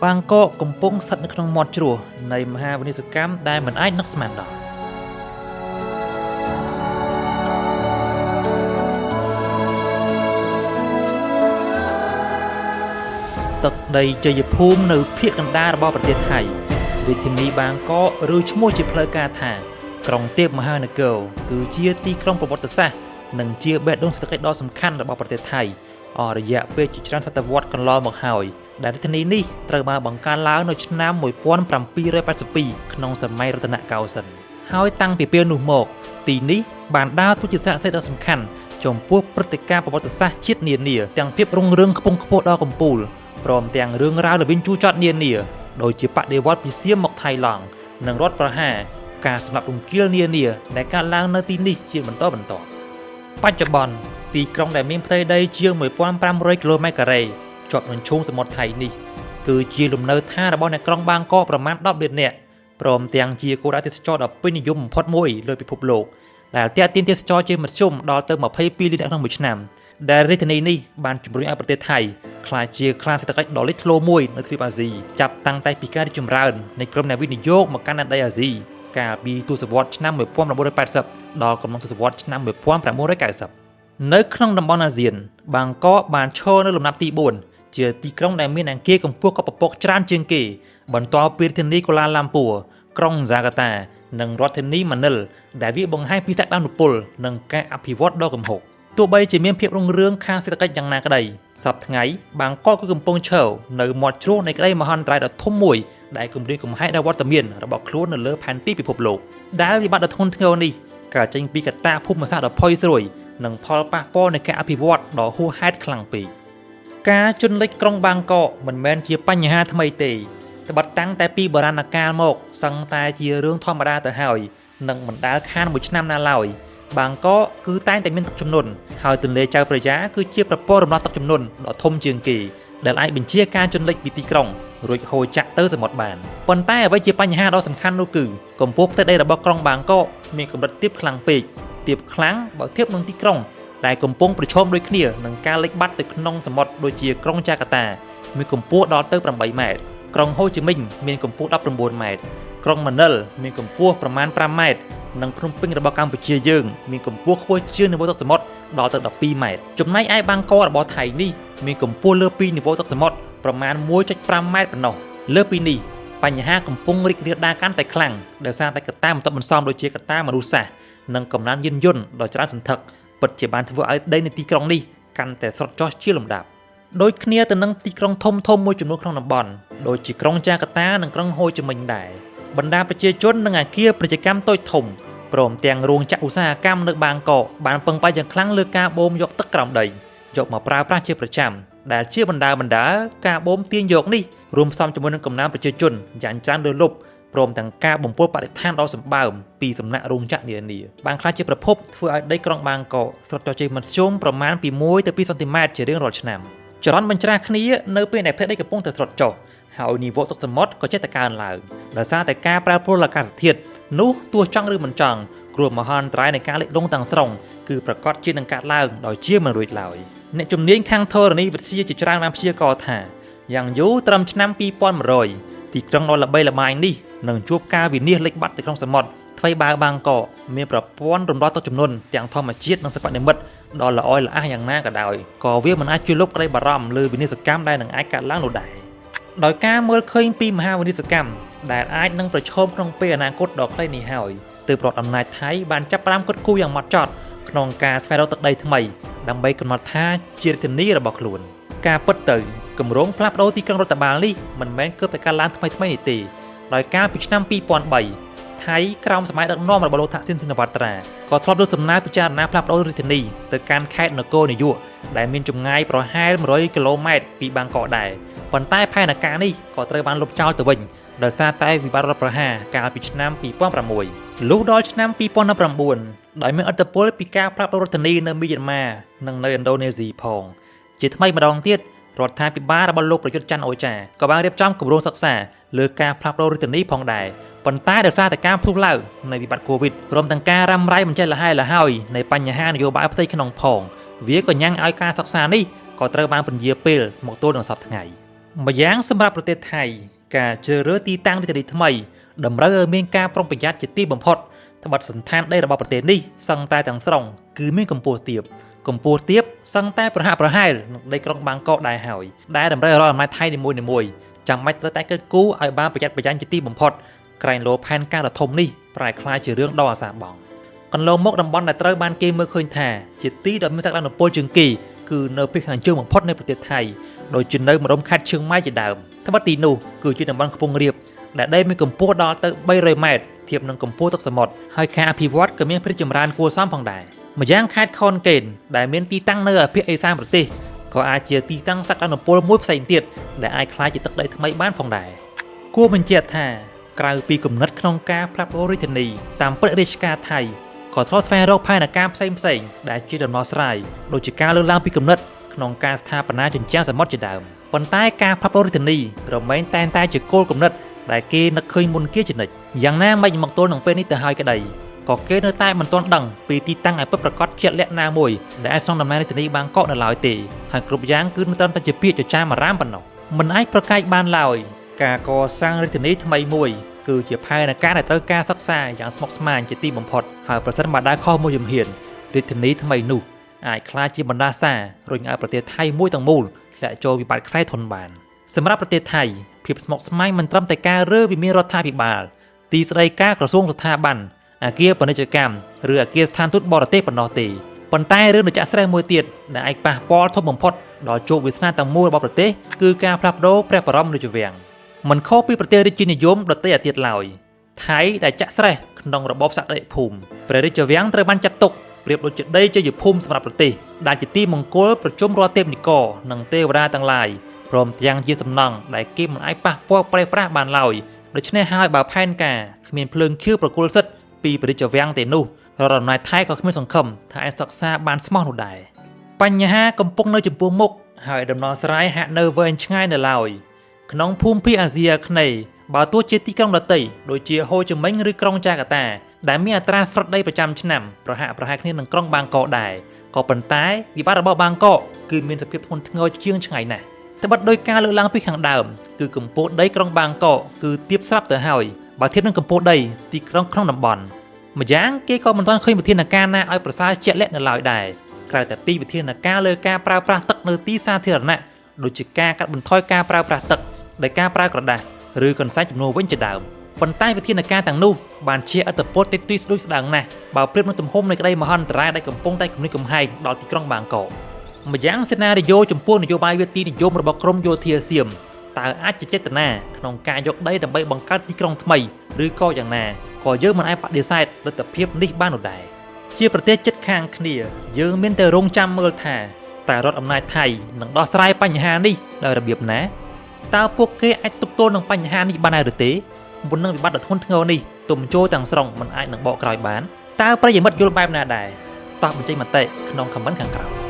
បាងកកកំពុងស្ថិតនៅក្នុងមាត់ជ្រោះនៃមហាវិនាសកម្មដែលមិនអាចនឹកស្មានដល់ទឹកដីជ័យភូមិនៅភាគកណ្ដាលរបស់ប្រទេសថៃរាជធានីបាងកកឬឈ្មោះជាផ្លូវការថាក្រុងទេពមហានគរគឺជាទីក្រុងប្រវត្តិសាស្ត្រនិងជាបេះដូងសេដ្ឋកិច្ចដ៏សំខាន់របស់ប្រទេសថៃអស់រយៈពេលជាច្រើនសតវត្សរ៍កន្លងមកហើយដែលរាជធានីនេះត្រូវបានបង្កើតឡើងនៅឆ្នាំ1782ក្នុងសម័យរតនកោសិនហើយតាំងពីពេលនោះមកទីនេះបានដើរតួជាសាក្សីដ៏សំខាន់ចំពោះព្រឹត្តិការណ៍ប្រវត្តិសាស្ត្រជាតិនានាទាំងភាពរុងរឿងខ្ពង់ខ្ពស់ដ៏កំពូលព្រមទាំងរឿងរ៉ាវល្បិចជូរចត់នានាដូចជាបដិវត្តន៍ពីសៀមមកថៃឡង់និងរដ្ឋប្រហារការសម្លាប់រង្គាលនានាដែលកើតឡើងនៅទីនេះជាបន្តបន្ទាប់បច្ចុប្បន្នទីក្រុងដែលមានផ្ទៃដីជាង1500គីឡូម៉ែត្រការ៉េជាប់នឹងឈូងសមុទ្រថៃនេះគឺជាលំនៅឋានរបស់អ្នកក្រុងបាងកកប្រមាណ10លាននាក់ព្រមទាំងជាគោលដៅទេសចរណ៍ដ៏ពេញនិយមបំផុតមួយលើពិភពលោកដែលទាក់ទាញទេសចរជាមធ្យមដល់ទៅ22លាននាក់ក្នុងមួយឆ្នាំដែលរាជធានីនេះបានជំរុញឲ្យប្រទេសថៃក្លាយជាខ្លាសេដ្ឋកិច្ចដ៏លេចធ្លោមួយនៅទ្វីបអាស៊ីចាប់តាំងតែពីការរីកចម្រើននៃក្រុមអ្នកវិនិយោគមកកាន់ដែនដីអាស៊ីកាលពីទសវត្សរ៍ឆ្នាំ1980ដល់កំឡុងទសវត្សរ៍ឆ្នាំ1990នៅក្នុងតំបន់អាស៊ានបាងកកបានឈរនៅលំដាប់ទី4ជាទីក្រុងដែលមានអគារកម្ពស់កប់ពពកច្រើនជាងគេបន្ទាប់ពីរាជធានីកូឡាឡាំពួរក្រុងហ្សាកាតានិងរដ្ឋធានីម៉ានីលដែលវាបង្ហាញពីសក្តានុពលនិងការអភិវឌ្ឍដ៏គំហុកទោះបីជាមានភាពរុងរឿងខាងសេដ្ឋកិច្ចយ៉ាងណាក្តីសប្តាហ៍ថ្ងៃបាងកកគឺកំពុងឈរនៅមាត់ជ្រោះនៃក្តីមហន្តរាយដ៏ធំមួយដែលគំរាមកំហែងដល់វត្តមានរបស់ខ្លួននៅលើផែនទីពិភពលោកដែលវិបត្តិដ៏ធ្ងន់ធ្ងរនេះកើតចេញពីកត្តាភូមិសាស្ត្រដ៏ផុយស្រួយនិងផលប៉ះពាល់នៃការអភិវឌ្ឍដ៏ហួសហេតុខ្លាំងពេកការជន់លិចក្រុងបាងកកមិនមែនជាបញ្ហាថ្មីទេត្បិតតាំងតែពីបុរាណកាលមកសឹងតែជារឿងធម្មតាទៅហើយនឹងមិនដែលខានមួយឆ្នាំណាឡើយបាងកកគឺតែងតែមានទឹកជំនន់ហើយទន្លេចៅប្រយ៉ាគឺជាប្រព័ន្ធរំដោះទឹកជំនន់ដ៏ធំជាងគេដែលអាចបញ្ជាការជន់លិចពីទីក្រុងរួចហូរចាក់ទៅសមុទ្របានប៉ុន្តែអ្វីជាបញ្ហាដ៏សំខាន់នោះគឺកម្ពស់ផ្ទៃដីរបស់ក្រុងបាងកកមានកម្រិតទាបខ្លាំងពេកទាបខ្លាំងបើធៀបនឹងទីក្រុងដែលកំពុងប្រឈមដូចគ្នានឹងការលិចបាត់ទៅក្នុងសមុទ្រដូចជាក្រុងចាកាតាមានកម្ពស់ដល់ទៅ8ម៉ែត្រក្រុងហូជីមិញមានកម្ពស់19ម៉ែត្រក្រុងម៉ានីលមានកម្ពស់ប្រមាណ5ម៉ែត្រនិងភ្នំពេញរបស់កម្ពុជាយើងមានកម្ពស់ខ្ពស់ជាងនីវ៉ូទឹកសមុទ្រដល់ទៅ12ម៉ែត្រចំណែកឯបាងកករបស់ថៃនេះមានកម្ពស់លើពីនីវ៉ូទឹកសមុទ្រប្រមាណ 1.5 ម៉ែត្រប៉ុណ្ណោះលើពីនេះបញ្ហាកំពុងរីករាលដាលកាន់តែខ្លាំងដោយសារតែកត្តាបន្ទាប់បន្សំដូចជាកត្តាមនុស្សសាស្ត្រនិងកំណើនយានយន្តដ៏ច្រើនសន្ធឹកពិតជាបានធ្វើឲ្យដីនៃទីក្រុងនេះកាន់តែស្រុតចុះជាលំដាប់ដូចគ្នាទៅនឹងទីក្រុងធំៗមួយចំនួនក្នុងតំបន់ដូចជាក្រុងចាកាតានិងក្រុងហូជីមិញដែរបណ្ដាប្រជាជននិងអាគារពាណិជ្ជកម្មតូចធំព្រមទាំងរោងចក្រឧស្សាហកម្មនៅបាងកកបានពឹងផ្អែកយ៉ាងខ្លាំងលើការបូមយកទឹកក្រោមដីយកមកប្រើប្រាស់ជាប្រចាំដែលជាបណ្ដាការបូមទាញយកនេះរួមផ្សំជាមួយនឹងកំណើនប្រជាជនយ៉ាងច្រើនលើសលប់ព្រមទាំងការបំពុលបរិស្ថានដ៏សម្បើមពីសំណាក់រោងចក្រនានាបានក្លាយជាប្រភពធ្វើឲ្យដីក្រុងបាងកកស្រុតចុះជាមធ្យមប្រមាណពី1ទៅ2សង់ទីម៉ែត្រជារៀងរាល់ឆ្នាំចរន្តបញ្ច្រាសគ្នានៅពេលដែលផ្ទៃដីកំពុងតែស្រុតចុះហើយនីវ៉ូទឹកសមុទ្រក៏ចេះតែកើនឡើងដោយសារតែការប្រែប្រួលអាកាសធាតុនោះទោះចង់ឬមិនចង់គ្រោះមហន្តរាយនៃការលិចលង់ទាំងស្រុងគឺប្រកាសជានឹងកើតឡើងដោយជាមិនរួចឡើយអ្នកជំនាញខាងធរណីវិទ្យាជាច្រើនបានព្យាករណ៍ថាយ៉ាងយូរត្រឹមឆ្នាំ2100ទីក្រុងដ៏ល្បីល្បាញនេះនឹងជួបការវិនាសលិចបាត់ទៅក្នុងសមុទ្រថ្មីបើបាងកកមានប្រព័ន្ធរំដោះទឹកជំនន់ទាំងធម្មជាតិនិងសិប្បនិម្មិតដ៏ល្អិតល្អះយ៉ាងណាក៏ដោយក៏វាមិនអាចជួយលុបក្តីបារម្ភលើវិនាសកម្មដែលនឹងអាចកើតឡើងនោះដែរដោយការមើលឃើញពីមហាវិនាសកម្មដែលអាចនឹងប្រឈមក្នុងពេលអនាគតដ៏ខ្លីនេះហើយទើបរដ្ឋអំណាចថៃបានចាប់ផ្ដើមគិតគូរយ៉ាងម៉ត់ចត់ក្នុងការស្វែងរកទឹកដីថ្មីដើម្បីកំណត់ថាជារាជធានីរបស់ខ្លួនការពិតទៅគម្រោងផ្លាស់ប្ដូរទីក្រុងរដ្ឋបាលនេះមិនមែនគិតតែកើតឡើងថ្មីនេះទេដោយកាលពីឆ្នាំ2003ថៃក្រោមសម័យដឹកនាំរបស់លោកថាក់ស៊ីនស៊ីនវត្រាក៏ធ្លាប់លើកសំណើពិចារណាផ្លាស់ប្ដូររាជធានីទៅកាន់ខេត្តនគរនាយកដែលមានចម្ងាយប្រហែល100គីឡូម៉ែត្រពីបាងកកដែរប៉ុន្តែផែនការនេះក៏ត្រូវបានលុបចោលទៅវិញដោយសារតែវិបត្តិរដ្ឋប្រហារកាលពីឆ្នាំ2006លុះដល់ឆ្នាំ2019ដោយមានឥទ្ធិពលពីការផ្លាស់ប្ដូររដ្ឋធានីនៅមីយ៉ាន់ម៉ានិងនៅឥណ្ឌូនេស៊ីផងជាថ្មីម្ដងទៀតរដ្ឋាភិបាលរបស់លោកប្រយុទ្ធច័ន្ទអូចាក៏បានរៀបចំគម្រោងសិក្សាលើការផ្លាស់ប្ដូររាជធានីផងដែរប៉ុន្តែដោយសារតែការផ្ទុះឡើងនៃវិបត្តិកូវីដព្រមទាំងការរ៉ាំរ៉ៃមិនចេះលះហើយនៃបញ្ហានយោបាយផ្ទៃក្នុងផងវាក៏ញ៉ាំងឲ្យការសិក្សានេះក៏ត្រូវបានពន្យាពេលមកទល់នឹងសប្តាហ៍ថ្ងៃ ម្យ៉ាងសម្រាប់ប្រទេសថៃការជ្រើសរើសទីតាំងរាជធានីថ្មីតម្រូវឲ្យមានការប្រុងប្រយ័ត្នជាទីបំផុតត្បិតសន្តានដីរបស់ប្រទេសនេះសឹងតែទាំងស្រុងគឺមានកម្ពស់ទាបសឹងតែប្រហាក់ប្រហែលនឹងដីក្រុងបាងកកដែរហើយដែលតម្រូវឲ្យរដ្ឋអាមេរិកថៃនីមួយៗចាំបាច់ត្រូវតែគិតគូរឲ្យបានប្រយ័ត្នប្រយែងជាទីបំផុតក្រែងលោផែនការដ៏ធំនេះប្រែក្លាយជារឿងដ៏អាសាបង់កន្លងមកតំបន់ដែលត្រូវបានគេមើលឃើញថាជាទីដ៏មានសក្តានុពលជាងគេគឺនៅភាគខាងជើងបំផុតនៃប្រទេសថៃដោយជានៅម្ដុំខេត្តឈៀងម៉ៃជាដើមត្បិតទីនោះគឺជាតំបន់ខ្ពង់រាបដែលដីមានកម្ពស់ដល់ទៅ300ម៉ែត្រធៀបនឹងកម្ពស់ទឹកសមុទ្រហើយការអភិវឌ្ឍក៏មានភាពចម្រើនគួរសមផងដែរម្យ៉ាងខេត្តខនកេនដែលមានទីតាំងនៅភាគឦសានប្រទេសក៏អាចជាទីតាំងសក្តានុពលមួយផ្សេងទៀតដែលអាចក្លាយជាទឹកដីថ្មីបានផងដែរគួរបញ្ជាក់ថាក្រៅពីគំនិតក្នុងការផ្លាស់ប្ដូររាជធានីតាមព្រឹត្តិរាជការថៃក៏ធ្លាប់ស្វែងរកផែនការផ្សេងៗដែលជាដំណោះស្រាយដូចជាការលើកឡើងពីគំនិតក្នុងការស្ថាបនាជញ្ជាំងសមុទ្រជាដើមប៉ុន្តែការផ្លាស់ប្ដូររាជធានីរមែងតែជាគោលគំនិតដែលគេនឹកឃើញមុនគេជានិច្ចយ៉ាងណាមិនមកទល់នឹងពេលនេះទៅហើយក្តីក៏គេនៅតែមិនទាន់ដឹងពីទីតាំងឲ្យពិតប្រាកដជាក់លាក់ណាមួយដែលអាចស្នងតំណែងរាជធានីបាងកកនៅឡើយទេហើយគ្រប់យ៉ាងគឺនៅត្រឹមតែជាពាក្យចចាមអារាមប៉ុណ្ណោះមិនអាចប្រកែកបានឡើយការកសាងរាជធានីថ្មីមួយគឺជាផែនការដែលត្រូវការសិក្សាយ៉ាងស្មុគស្មាញជាទីបំផុតហើយប្រសិនបើដើរខុសមួយជំហានរាជធានីថ្មីនោះអាចក្លាយជាបណ្ដាសារុញឲ្យប្រទេសថៃមួយទាំងមូលធ្លាក់ចូលវិបត្តិខ្សែធនបានសម្រាប់ប្រទេសថៃភាពស្មុគស្មាញមិនត្រឹមតែការរើវិមានរដ្ឋាភិបាលទីស្តីការក្រសួងស្ថាប័នអគារពាណិជ្ជកម្មឬអគារស្ថានទូតបរទេសប៉ុណ្ណោះទេប៉ុន្តែរឿងដ៏ចាក់ស្រេះមួយទៀតដែលអាចប៉ះពាល់ធំបំផុតដល់ជោគវាសនាទាំងមូលរបស់ប្រទេសគឺការផ្លាស់ប្ដូរព្រះបរមរាជវាំងមិនខុសពីប្រទេសរាជានិយមដទៃទៀតឡើយថៃដែលចាក់ស្រេះក្នុងរបបសក្តិភូមិព្រះរាជវាំងត្រូវបានចាត់ទុកប្រៀបដូចជាដីជ័យភូមិសម្រាប់ប្រទេសដែលជាទីមង្គលប្រជុំរាល់ទេពនិករនិងទេវតាទាំងឡាយព្រមទាំងជាសំណង់ដែលគេមិនអាចប៉ះពាល់ប្រេះប្រាស់បានឡើយដូច្នេះហើយបើផែនការគ្មានភ្លើងខៀវប្រគល់សិទ្ធិពីព្រះរាជវាំងទេនោះរដ្ឋអំណាចថៃក៏គ្មានសង្ឃឹមថាអាចសិក្សាបានស្មោះនោះដែរបញ្ហាកំពុងនៅចំពោះមុខហើយដំណោះស្រាយហាក់នៅវែងឆ្ងាយនៅឡើយក្នុងភូមិភាគអាស៊ីអាគ្នេយ៍បើទោះជាទីក្រុងដទៃដូចជាហូជីមិញឬក្រុងចាកាតាដែលមានអត្រាស្រុតដីប្រចាំឆ្នាំប្រហាក់ប្រហែលគ្នានឹងក្រុងបាងកកដែរក៏ប៉ុន្តែវិបត្តិរបស់បាងកកគឺមានសភាពធ្ងន់ធ្ងរជាងឆ្ងាយណាស់ត្បិតដោយការលើកឡើងពីខាងដើមគឺកម្ពស់ដីក្រុងបាងកកគឺទាបស្រាប់ទៅហើយបើធៀបនឹងកម្ពស់ដីទីក្រុងក្នុងតំបន់ម្យ៉ាងគេក៏មិនទាន់ឃើញវិធានការណាឲ្យប្រសើរជាក់លាក់នៅឡើយដែរក្រៅតែពីវិធានការលើការប្រើប្រាស់ទឹកនៅទីសាធារណៈដូចជាការកាត់បន្ថយការប្រើប្រាស់ទឹកដោយការប្រើក្រដាសឬកន្សែងជំនួសវិញជាដើមប៉ុន្តែវិធានការទាំងនោះបានជាឥទ្ធិពលតិចតួចស្ដួយស្ដាងណាស់បើប្រៀបនឹងទំហំនៃក្តីមហន្តរាយដែលកំពុងតែគំរាមកំហែងដល់ទីក្រុងបាងកកម្យ៉ាងសេណារីយ៉ូចំពោះនយោបាយវិទ្យានិយមរបស់ក្រមយោធាសៀមតើអាចជាចេតនាក្នុងការយកដីដើម្បីបង្កើតទីក្រុងថ្មីឬក៏យ៉ាងណាក៏យើងមិនអាចបដិសេធលទ្ធភាពនេះបាននោះដែរជាប្រទេសជិតខាងគ្នាយើងមានតែរងចាំមើលថាតើរដ្ឋអំណាចថៃនឹងដោះស្រាយបញ្ហានេះដោយរបៀបណាតើពួកគេអាចទប់ទល់នឹងបញ្ហានេះបានដែរឬទេមុននឹងវិបត្តិដ៏ធ្ងន់ធ្ងរនេះទុំជោទាំងស្រុងមិនអាចនឹងបកក្រោយបានតើប្រិយមិត្តយល់បែបណាដែរតោះបញ្ចេញមតិក្នុងខមមិនខាងក្រោម